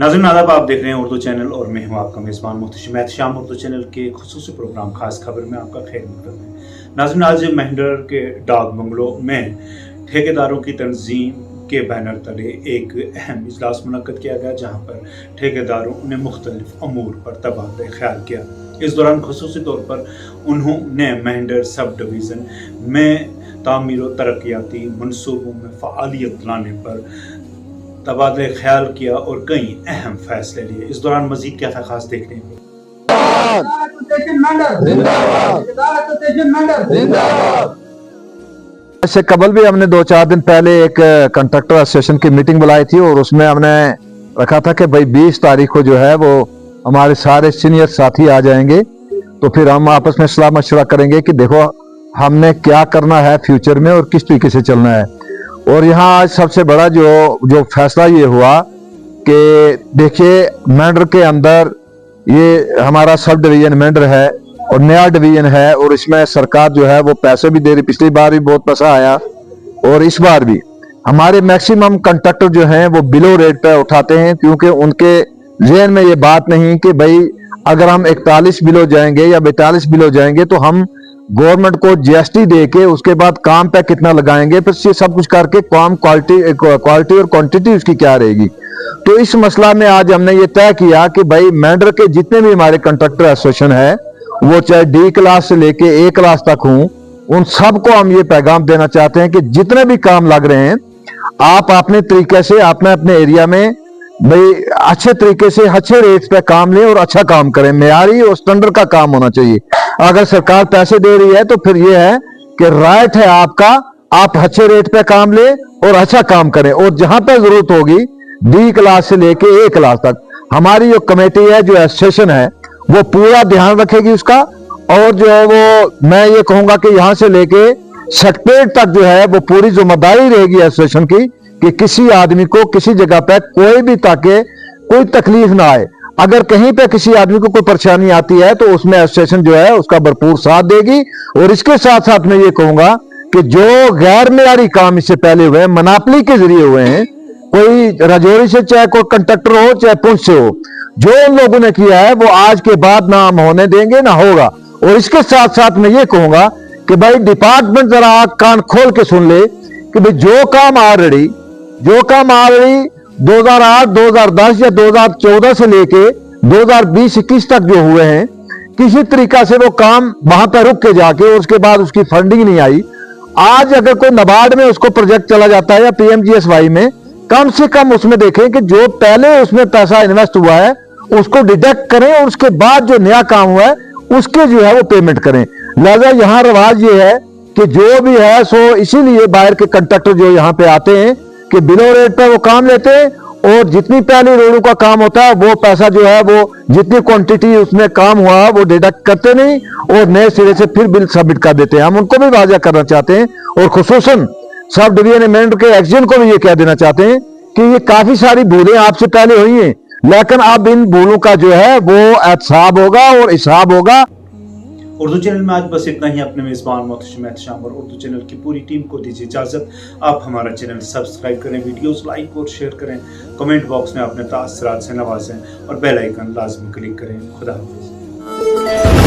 नाज़रीन आदाब, आप देख रहे हैं उर्दू चैनल और मैं हूं आपका मेज़बान मोहतशिम एहतशाम। उर्दू चैनल के खुसूसी प्रोग्राम खास खबर में आपका खैर मकदम है। नाज़रीन, आज मेहंडर के डाक बंगलों में ठेकेदारों की तंजीम के बैनर तले एक अहम इजलास मुनक्कद किया गया, जहां पर ठेकेदारों ने मुख्तलिफ अमूर पर तबादला ख्याल किया। इस दौरान खुसूसी तौर पर उन्होंने मेहंडर सब डिवीज़न में तामीर व तरक्याती मनसूबों में फ़आलियत लाने पर तबादला ख्याल किया और कई अहम फैसले लिए। इस दौरान मजीद क्या था खास देखने को। इससे कबल भी हमने 2-4 दिन पहले एक कंट्रैक्टर एसोसिएशन की मीटिंग बुलाई थी और उसमें हमने रखा था कि भाई 20 तारीख को जो है वो हमारे सारे सीनियर साथी आ जाएंगे, तो फिर हम आपस में सलाह मशवरा करेंगे कि देखो हमने क्या करना है फ्यूचर में और किस तरीके से चलना है। और यहाँ आज सबसे बड़ा जो फैसला ये हुआ कि देखिए मेंढर के अंदर ये हमारा सब डिवीजन मेंढर है और नया डिवीजन है और इसमें सरकार जो है वो पैसे भी दे रही। पिछली बार भी बहुत पैसा आया और इस बार भी हमारे मैक्सिमम कंट्रैक्टर जो हैं वो बिलो रेट पे उठाते हैं, क्योंकि उनके ज़हन में ये बात नहीं कि भाई अगर हम 41 बिलो जाएंगे या 42 बिलो जाएंगे तो हम गवर्नमेंट को जीएसटी दे के उसके बाद काम पे कितना लगाएंगे, फिर ये सब कुछ करके काम क्वालिटी और क्वांटिटी उसकी क्या रहेगी। तो इस मसला में आज हमने ये तय किया कि भाई मेंढर के जितने भी हमारे कंट्रैक्टर एसोसिएशन है, वो चाहे डी क्लास से लेके ए क्लास तक हों, उन सबको हम ये पैगाम देना चाहते हैं कि जितने भी काम लग रहे हैं आप अपने तरीके से अपने अपने एरिया में भाई अच्छे तरीके से अच्छे रेट पे काम लें और अच्छा काम करें। मेयारी और स्टैंडर्ड का काम होना चाहिए। अगर सरकार पैसे दे रही है तो फिर ये है कि राइट है आपका, आप अच्छे रेट पे काम लें और अच्छा काम करें। और जहां पे जरूरत होगी डी क्लास से लेके ए क्लास तक हमारी जो कमेटी है, जो एसोसिएशन है, वो पूरा ध्यान रखेगी उसका। और जो है वो मैं ये कहूंगा कि यहां से लेके सेक्रेटरीट तक जो है वो पूरी जिम्मेदारी रहेगी एसोसिएशन की कि किसी आदमी को किसी जगह पे कोई भी ताकि कोई तकलीफ ना आए। अगर कहीं पे किसी आदमी को कोई परेशानी आती है तो उसमें एसोसिएशन जो है उसका भरपूर साथ देगी। और इसके साथ साथ मैं ये कहूंगा कि जो गैर मेयारी काम इससे पहले हुए हैं, मनापली के जरिए हुए हैं, कोई राजौरी से चाहे कोई कंट्रैक्टर हो चाहे पुंछ से हो, जो उन लोगों ने किया है वो आज के बाद ना हम होने देंगे ना होगा। और इसके साथ साथ मैं ये कहूंगा कि भाई डिपार्टमेंट जरा कान खोल के सुन ले कि भाई जो काम ऑलरेडी 2008, 2010 या 2014 से लेके 2020-21 तक जो हुए हैं, किसी तरीका से वो काम वहां पर रुक के जाके और उसके बाद उसकी फंडिंग नहीं आई। आज अगर कोई नाबार्ड में उसको प्रोजेक्ट चला जाता है या पीएमजीएसवाई में, कम से कम उसमें देखें कि जो पहले उसमें पैसा इन्वेस्ट हुआ है उसको डिडक्ट करें और उसके बाद जो नया काम हुआ है उसके जो है वो पेमेंट करें। लिहाजा यहाँ रवाज ये है कि जो भी है सो इसीलिए बाहर के कंट्रैक्टर जो यहाँ पे आते हैं कि बिलो रेट पे वो काम लेते हैं और जितनी पहले रोडों का काम होता है वो पैसा जो है वो जितनी क्वांटिटी उसमें काम हुआ वो डिडक्ट करते नहीं और नए सिरे से फिर बिल सबमिट कर देते हैं। हम उनको भी वाज़ेह करना चाहते हैं और खुसूसन सब डिवीजन मेंढर के एक्शन को भी ये कह देना चाहते हैं कि ये काफी सारी भूलें आपसे पहले हुई हैं, लेकिन अब इन भूलों का जो है वो एहतसाब होगा और हिसाब होगा। उर्दू चैनल में आज बस इतना ही। अपने मेज़बान मोहतशिम एहतशाम और उर्दू चैनल की पूरी टीम को दीजिए इजाज़त। आप हमारा चैनल सब्सक्राइब करें, वीडियोस लाइक और शेयर करें, कमेंट बॉक्स में अपने तासरात से नवाजें और बेल आइकन लाजमी क्लिक करें। खुदा हाफिज़।